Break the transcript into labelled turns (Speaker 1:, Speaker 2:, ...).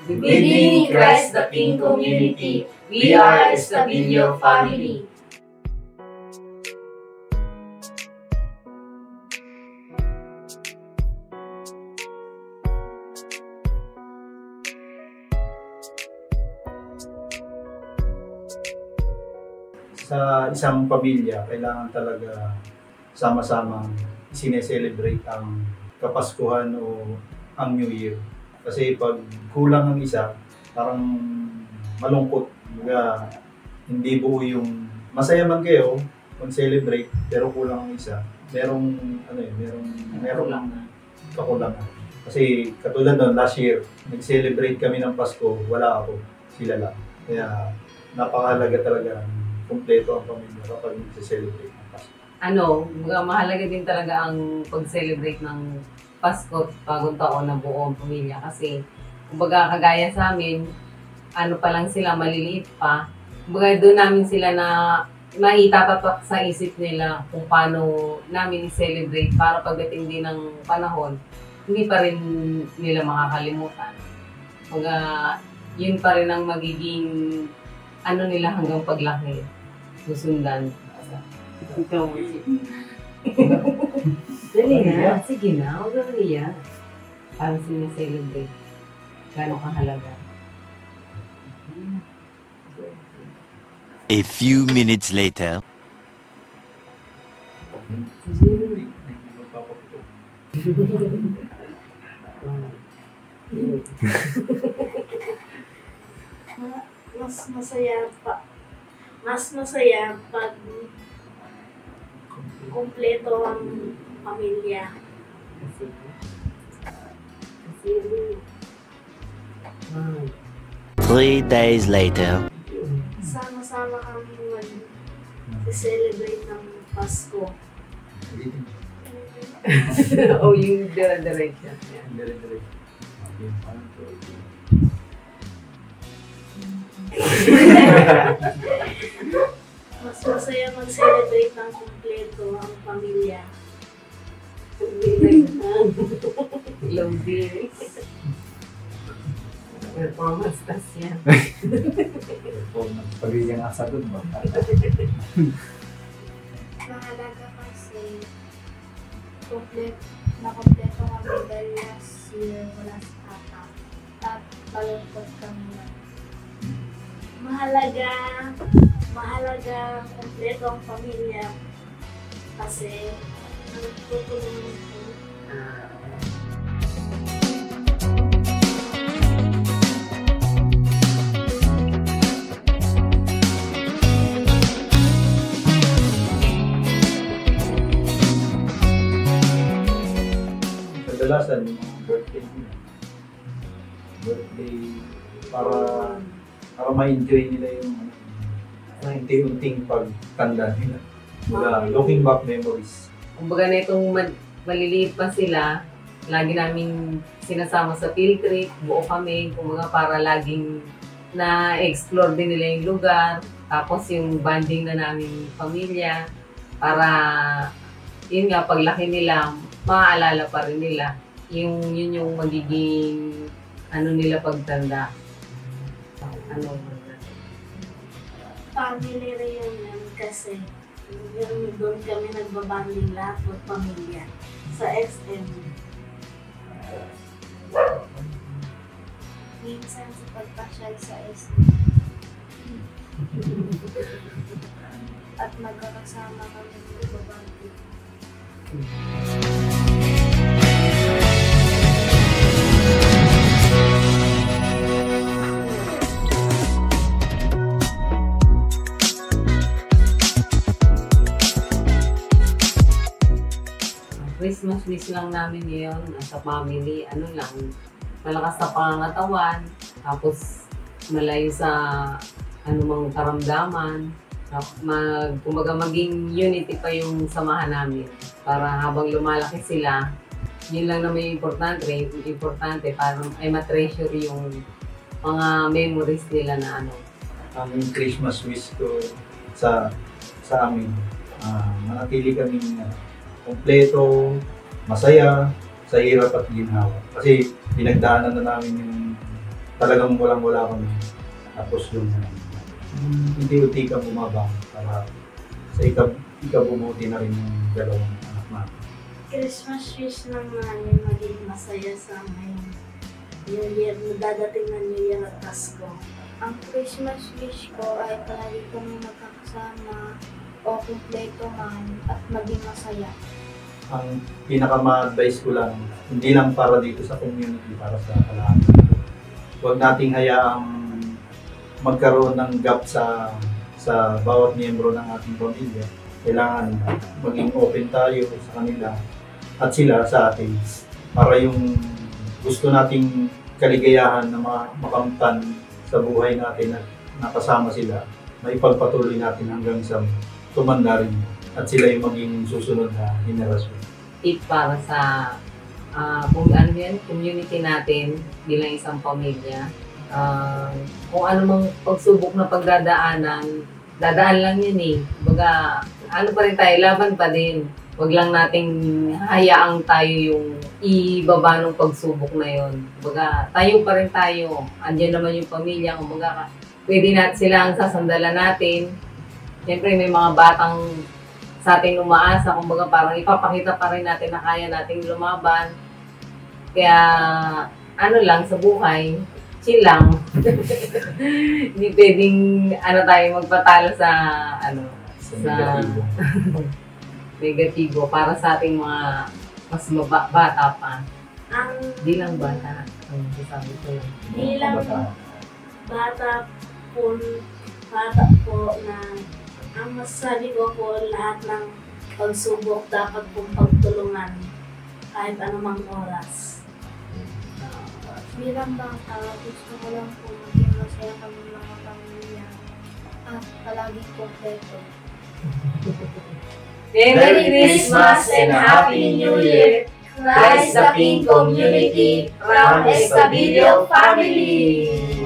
Speaker 1: Within Christ the King community, we are Estabilio family.
Speaker 2: Sa isang pamilya, kailangan talaga sama-samang sineselebrate ang Kapaskuhan o ang New Year. Kasi pag kulang ang isa, parang malungkot. Hindi buo yung masaya man kayo kung celebrate, pero kulang ang isa. Merong kakulangan. Kasi katulad nun, last year, nag-celebrate kami ng Pasko, wala ako, sila lang. Kaya napakahalaga talaga kumpleto ang pamilya kapag nag-celebrate ng Pasko.
Speaker 3: Mahalaga din talaga ang pag-celebrate ng Pasko at bagong taon ng buong pamilya kasi kumbaga kagaya sa amin, pa lang sila, maliliit pa. Kumbaga doon namin sila na maitatatak sa isip nila kung paano namin i-celebrate para pagdating din ng panahon, hindi pa rin nila makakalimutan. Kumbaga, yun pa rin ang magiging nila hanggang paglaki. Susundan. Ikaw mo. Dali na. Sige na. Huwag na niya. Parang sineselebrate. Gano'ng kahalaga.
Speaker 4: A few minutes later.
Speaker 1: Mas masaya pag kumpleto ang pamilya.
Speaker 3: Wow.
Speaker 4: 3 days later.
Speaker 1: Sama-sama kami mag-celebrate ng Pasko.
Speaker 3: Yung dire-diretso.
Speaker 1: Mas masaya mag-celebrate ng kumpleto ang pamilya.
Speaker 3: Loading. Performance tas yan.
Speaker 2: Pagiging asa doon ba?
Speaker 1: Mahalaga kasi kompleto kami dahil last year wala si Papa. At malungkot kami na. Mahalaga kompleto ang pamilya kasi nagtutulungan ko.
Speaker 2: Kadalasan yung birthday para ma-enjoy nila yung unti-unting pagtanda nila. Looking back memories.
Speaker 3: Kumbaga na itong maliliit pa sila, lagi namin sinasama sa field trip, buo kami, kumbaga para laging na-explore din nila yung lugar, tapos yung bonding na namin pamilya, para yun nga, paglaki nila, maaalala pa rin nila. Yun yung magiging nila pagtanda.
Speaker 1: Family reunion kasi doon kami nagbabanding lahat ng pamilya sa SM. Minsan sa pagpasyal sa SM. At magkakasama kami nagbabanding.
Speaker 3: Christmas wish lang namin ngayon as a family, malakas na pangangatawan, tapos malayo sa anumang karamdaman, kumbaga maging unity pa yung samahan namin para habang lumalaki sila, yun lang naman yung importante para ay ma-treasure yung mga memories nila na
Speaker 2: Ang Christmas wish ko sa amin, manatili kaming kompleto, masaya, sa hirap at ginhawa. Kasi pinagdaanan na namin yung talagang walang-wala kami. Tapos yung unti-unti kang bumaba para sa ikabubuti na rin yung dalawang anak natin.
Speaker 1: Christmas wish lang namin maging masaya sa ngayon. New Year, dadating na New Year at Pasko.
Speaker 5: Ang Christmas wish ko ay palagi kami magkakasama o kumpleto man at maging masaya.
Speaker 2: Ang pinaka-ma-advise ko lang, hindi lang para dito sa community, para sa kalahan. Huwag nating hayaang magkaroon ng gap sa bawat miyembro ng ating pamilya. Kailangan maging open tayo sa kanila at sila sa atin para yung gusto nating kaligayahan na makamtan sa buhay natin at nakasama sila, maipagpatuloy natin hanggang sa tumanda rin at sila yung maging susunod na henerasyon.
Speaker 3: Tip para sa kung ano yan, community natin bilang isang pamilya. Kung ano mang pagsubok na pagdadaanan, dadaan lang yun eh. Baga, ano pa rin tayo, laban pa din. Huwag lang nating hayaang tayo yung ibaba ng pagsubok na yun. Baga, tayo pa rin tayo. Andiyan naman yung pamilya. Kung baga, pwede natin sila ang sasandalan natin. Siyempre, may mga batang sa ating umaasa. Kung baga, parang ipapakita pa rin natin na kaya nating lumaban. Kaya, ano lang, sa buhay, chill lang. Hindi pwedeng, tayo magpatalo sa,
Speaker 2: Sa negatibo.
Speaker 3: negatibo para sa ating mga mas bata pa. Di lang bata. Ang sasabi ko lang.
Speaker 1: Bilang bata po na ang masasabi ko po lahat ng pagsubok dapat pong pagtulungan kahit anumang oras.
Speaker 5: Bilang bata, gusto ko lang po maging masaya kami mga pamilya at palagi kumpleto.
Speaker 3: Merry Christmas and Happy New Year! Christ the King Community from Estabilio Family!